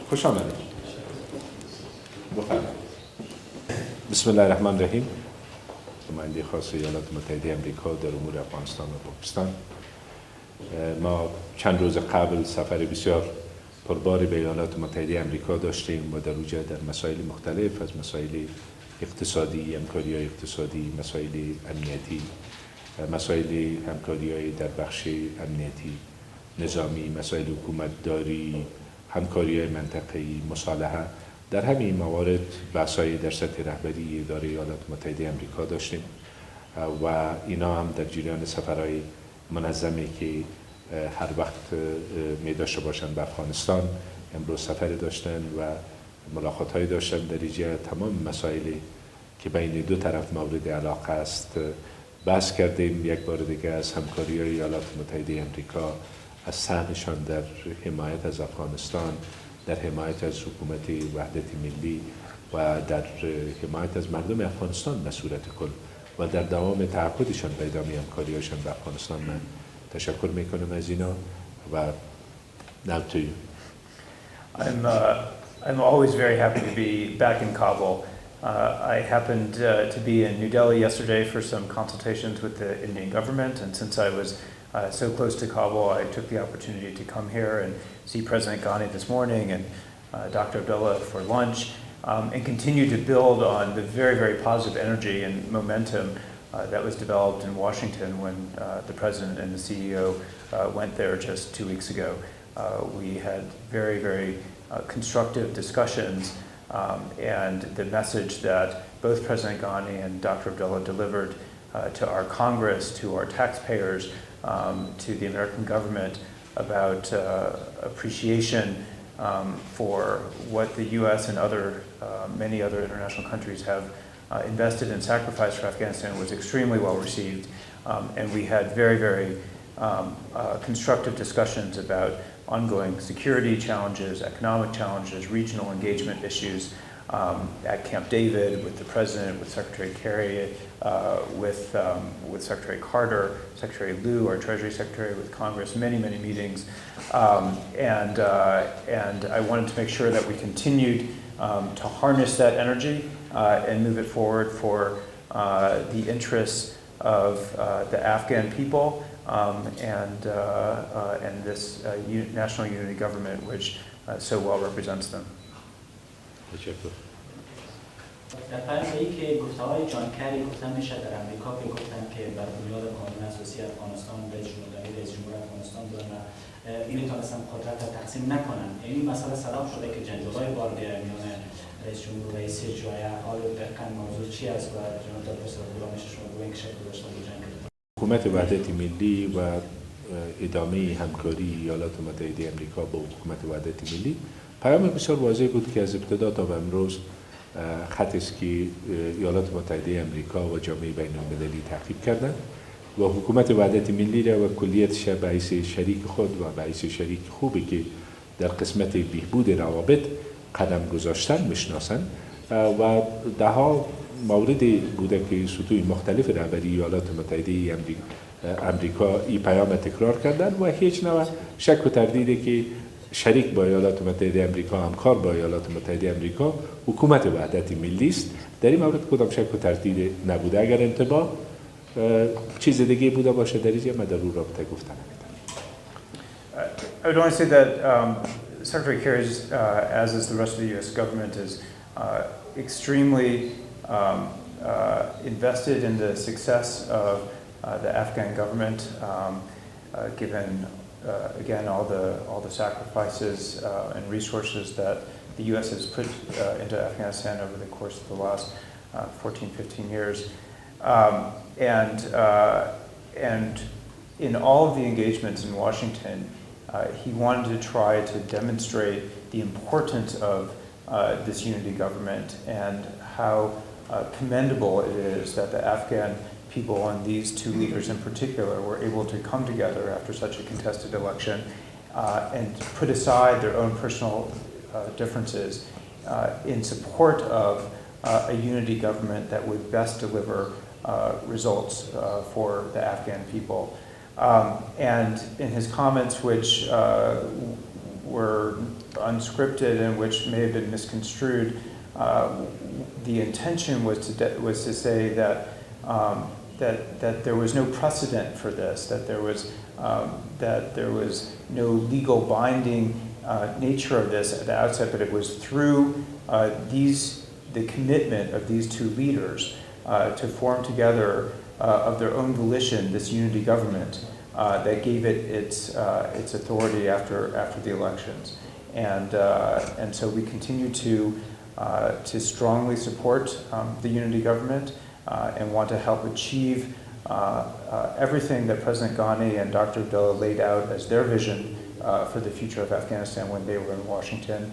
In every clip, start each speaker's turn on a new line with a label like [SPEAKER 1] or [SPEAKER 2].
[SPEAKER 1] خوش آمدید. بسم الله الرحمن الرحیم. نماینده خاص ایالات متحده امریکا در امور افغانستان و پاکستان. ما چند روز قبل سفر بسیار پرباری به ایالات متحده امریکا داشتیم و در اونجا در مسائل مختلف از مسائل اقتصادی، همکاری‌های اقتصادی، مسائل امنیتی، مسائل همکاری‌های در بخش امنیتی نظامی، مسائل حکومتداری، همکاری‌های منطقه‌ای، مصالحه، در همین موارد بحث‌های در سطح رهبری اداره ایالات متحده امریکا داشتیم و اینا هم در جریان سفرهای منظمی که هر وقت می داشته باشند به افغانستان. امروز سفر داشتن و ملاقات‌های داشتن در اینجا. تمام مسائلی که بین دو طرف مورد علاقه است بحث کردیم. یک بار دیگه از همکاری‌های ایالات متحده امریکا، از سهمشان در حمایت از افغانستان، در حمایت از حکومت وحدت ملی و در حمایت از مردم افغانستان به صورت کل و در دوام تعهدشان به ادامه همکاری‌هاشان به افغانستان من تشکر میکنم از اینا و now to you.
[SPEAKER 2] I'm always very happy to be back in Kabul. I happened to be in New Delhi yesterday for some consultations with the Indian government, and since I was so close to Kabul, I took the opportunity to come here and see President Ghani this morning and Dr. Abdullah for lunch, and continue to build on the very, very positive energy and momentum that was developed in Washington when the President and the CEO went there just 2 weeks ago. We had very, very constructive discussions, and the message that both President Ghani and Dr. Abdullah delivered to our Congress, to our taxpayers, to the American government about appreciation for what the U.S. and many other international countries have invested and sacrificed for Afghanistan was extremely well received, and we had very, very constructive discussions about ongoing security challenges, economic challenges, regional engagement issues at Camp David with the President, with Secretary Kerry, with Secretary Carter, Secretary Liu, our Treasury Secretary, with Congress, many, many meetings, and I wanted to make sure that we continued to harness that energy and move it forward for the interests of the Afghan people and this national unity government which so well represents them.
[SPEAKER 3] در پیام که گفته‌های جانکری گفته میشه در امریکا که گفتن که بر بنیاد قانون اساسی افغانستان رئیس جمهور افغانستان دارن نمیتونستن قدرت را تقسیم نکنن. این مسئله سبب شده که جنجال‌های بار میان رئیس جمهور و رئیس اجرائیه حال دقیقاً موضوع چی است و جناب دکتور میشه شما بگوین که شکل داشته بود جنگ.
[SPEAKER 1] حکومت وحدت ملی و ادامه همکاری ایالات متحده امریکا با حکومت وحدت ملی پیام بسیار واضح بود که از ابتدا تا به امروز خطی است که ایالات متحده امریکا و جامعه بین المللی تعقیب کردند و حکومت وحدت ملی را و کلیتش به حیث شریک خود و به حیث شریک خوبی که در قسمت بهبود روابط قدم گذاشتن میشناسند و دهها موردی بوده که سطوح مختلف رهبری ایالات متحده امریکا این پیام تکرار کردن و هیچ نوع شک و تردیدی که شریک با ایالات متحده امریکا، همکار با ایالات متحده امریکا حکومت وحدت ملی است. در این مورد کدام شک و تردید نبوده. اگر انتباه چیز دیگه بوده باشه در اینجا من در اون رابطه گفتن نمی‌تونم.
[SPEAKER 2] I would only say that Secretary Kerry's, as is the rest of the U.S. government, is extremely invested in the success of the Afghan government, given again all the sacrifices and resources that the U.S. has put into Afghanistan over the course of the last 14-15 years, and in all of the engagements in Washington, he wanted to try to demonstrate the importance of this unity government and how commendable it is that the Afghan people and these two leaders in particular were able to come together after such a contested election and put aside their own personal differences in support of a unity government that would best deliver results for the Afghan people. And in his comments, which were unscripted and which may have been misconstrued, the intention was to say that that there was no precedent for this, that there was no legal binding nature of this at the outset, but it was through the commitment of these two leaders to form together of their own volition this unity government that gave it its authority after the elections, and so we continue to strongly support the unity government and want to help achieve everything that President Ghani and Dr. Abdullah laid out as their vision for the future of Afghanistan when they were in Washington,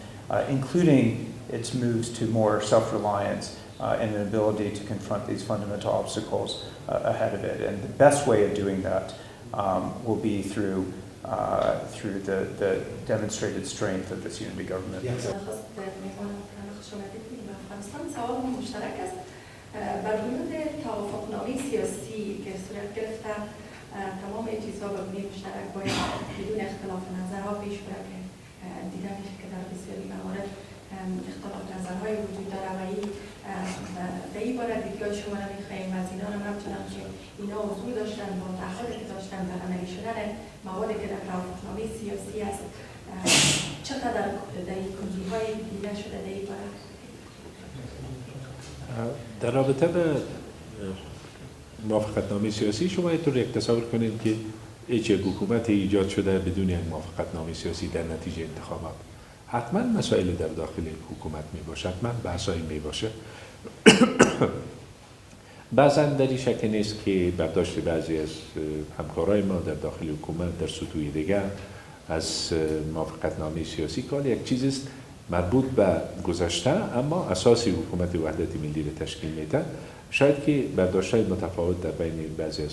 [SPEAKER 2] including its moves to more self-reliance and an ability to confront these fundamental obstacles ahead of it. And the best way of doing that will be through the demonstrated strength of this unity government.
[SPEAKER 4] بر بنیاد توافقنامه سیاسی که صورت گرفته تمام چیزها به بنیاد مشترک باید بدون اختلاف نظرها پیش بره که دیده میشه که در بسیاری موارد اختلاف نظرهای وجود داره و به این باره دیدگاه شما را میخواهیم از اینا هم همچنان که اینا حضور داشتن با تعهدی که داشتن در عملی شدن موادی که در توافقنامه سیاسی است چقدر در این کنجیهای دیده شده در این باره؟
[SPEAKER 1] در رابطه به موافقتنامه سیاسی شما اینطور یک تصور کنید که هیچ یک حکومت ایجاد شده بدون یک موافقتنامه سیاسی در نتیجه انتخابات. حتما مسائل در داخل حکومت می باشه، حتما بحثایی می باشه. بعضا در این شک نیست که برداشت بعضی از همکارای ما در داخل حکومت در سطوح دیگر از موافقتنامه سیاسی کار یک چیزی است مربوط به گذشته اما اساسی حکومت وحدت ملی را تشکیل میده. شاید که برداشت‌های متفاوت در بین بعضی از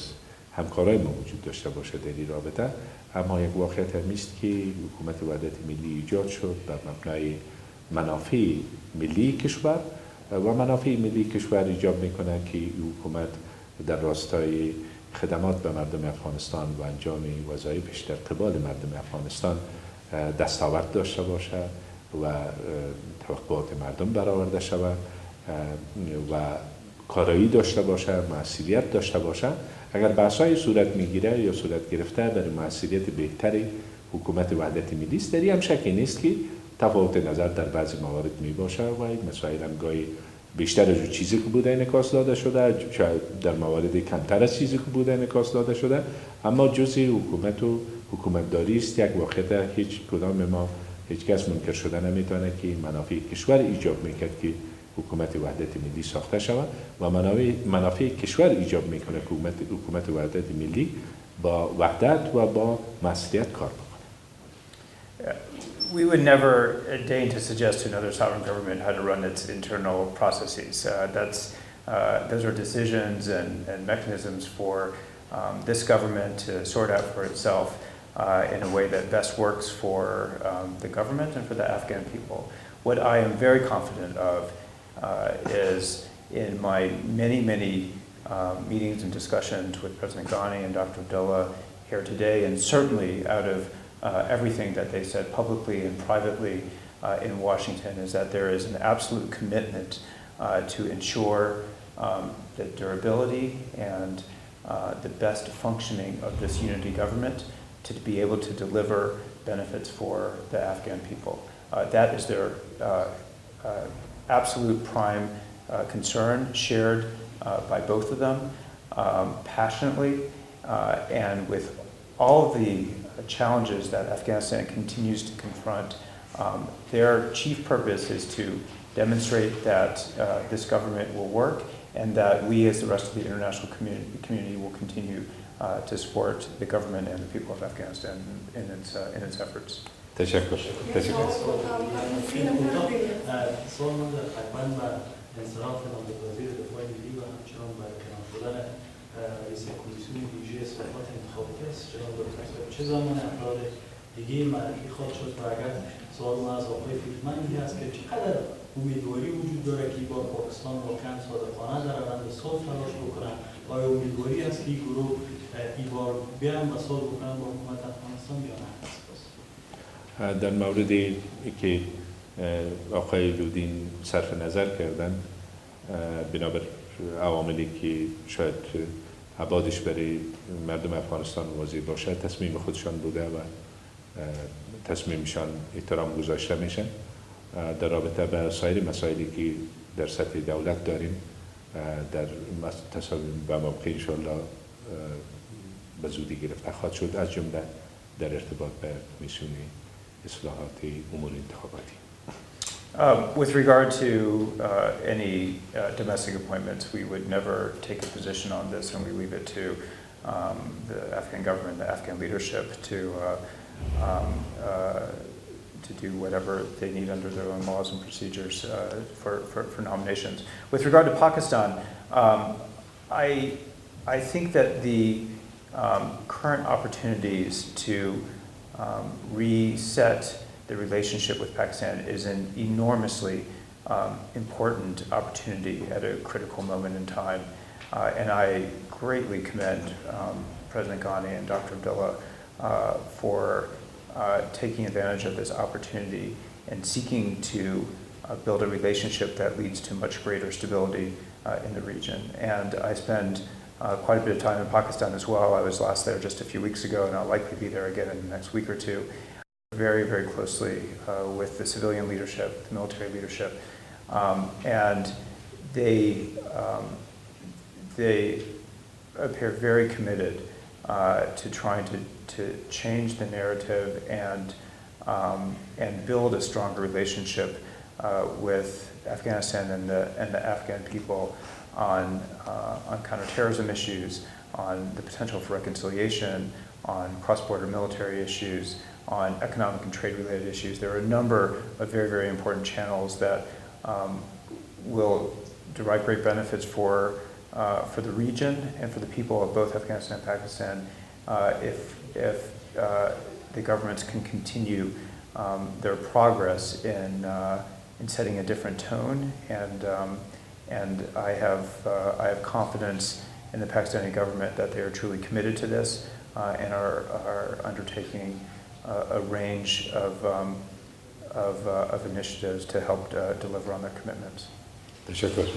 [SPEAKER 1] همکارای ما وجود داشته باشه در این رابطه، اما یک واقعیت هم است که حکومت وحدت ملی ایجاد شد بر مبنای منافع ملی کشور و منافع ملی کشور ایجاب میکنه که حکومت در راستای خدمات به مردم افغانستان و انجام وظایفش در قبال مردم افغانستان دستاورد داشته باشه و توقعات مردم برآورده شود و کارایی داشته باشه، موثریت داشته باشه. اگر بحث‌های صورت میگیره یا صورت گرفته برای موثریت بهتری حکومت وحدت ملی است، در این هم شکی نیست که تفاوت نظر در بعضی موارد می باشه و این مسائل هم گاهی بیشتر از چیزی که بوده انعکاس داده شده، شاید در موارد کمتر از چیزی که بوده انعکاس داده شده، اما جزء حکومت و حکومتداری است. یک واقعیت هیچ کدام ما هیچ کس منکر شده نمیتونه که منافع کشور ایجاب میکرد که حکومت وحدت ملی ساخته شود و منافع کشور ایجاب میکنه که حکومت وحدت ملی با وحدت و با مسئولیت کار بکنه.
[SPEAKER 2] We would never deign to suggest to another sovereign government how to run its internal processes. Those are decisions and mechanisms for this government to sort out for itself in a way that best works for the government and for the Afghan people. What I am very confident of is in my many meetings and discussions with President Ghani and Dr. Abdullah here today, and certainly out of everything that they said publicly and privately in Washington, is that there is an absolute commitment to ensure the durability and the best functioning of this unity government to be able to deliver benefits for the Afghan people. That is their absolute prime concern, shared by both of them passionately, and with all of the challenges that Afghanistan continues to confront. Their chief purpose is to demonstrate that this government will work and that we as the rest of the international community will continue to support the government and the people of Afghanistan in its efforts.
[SPEAKER 1] تشکر.
[SPEAKER 5] سوال من در خدمت و انصراف نامزد وزیر دفاع ملی و همچنان برکنار شدن رئیس کمیسیون ویژه اصلاحات انتخاباتی است جناب دکتور چه زمان افراد دیگه معرفی خواهد شد و اگر سوال من از آقای فیلدمن این است که چقدر امیدواری وجود داره که با پاکستان واقعا صادقانه در روند صلح تلاش بکنن آیا امیدواری است که این گروه این بار بیان و صلح بکنن با حکومت افغانستان یا نه؟
[SPEAKER 1] در موردی که آقای رودین صرف نظر کردن بنابر عواملی که شاید ابعادش برای مردم افغانستان واضح باشد تصمیم خودشان بوده و تصمیمشان احترام گذاشته میشن. در رابطه با سایر مسائلی که در سطح دولت داریم در تصمیم و موقع انشاءالله به زودی گرفته خواهد شد، از جمله در ارتباط به میسیون اصلاحات امور انتخاباتی.
[SPEAKER 2] With regard to any domestic appointments, we would never take a position on this, and we leave it to the Afghan government, the Afghan leadership to do whatever they need under their own laws and procedures for nominations. With regard to Pakistan, I think that the current opportunities to reset the relationship with Pakistan is an enormously important opportunity at a critical moment in time. And I greatly commend President Ghani and Dr. Abdullah for taking advantage of this opportunity and seeking to build a relationship that leads to much greater stability in the region. And I spend quite a bit of time in Pakistan as well. I was last there just a few weeks ago, and I'll likely be there again in the next week or two. Very, very closely with the civilian leadership, the military leadership, and they appear very committed to trying to change the narrative and build a stronger relationship with Afghanistan and the Afghan people on counterterrorism issues, on the potential for reconciliation, on cross-border military issues, on economic and trade-related issues. There are a number of very, very important channels that will derive great benefits for the region and for the people of both Afghanistan and Pakistan if the governments can continue their progress in setting a different tone. And I have confidence in the Pakistani government that they are truly committed to this and are undertaking a range of initiatives to help deliver on their commitments.
[SPEAKER 1] تشکر.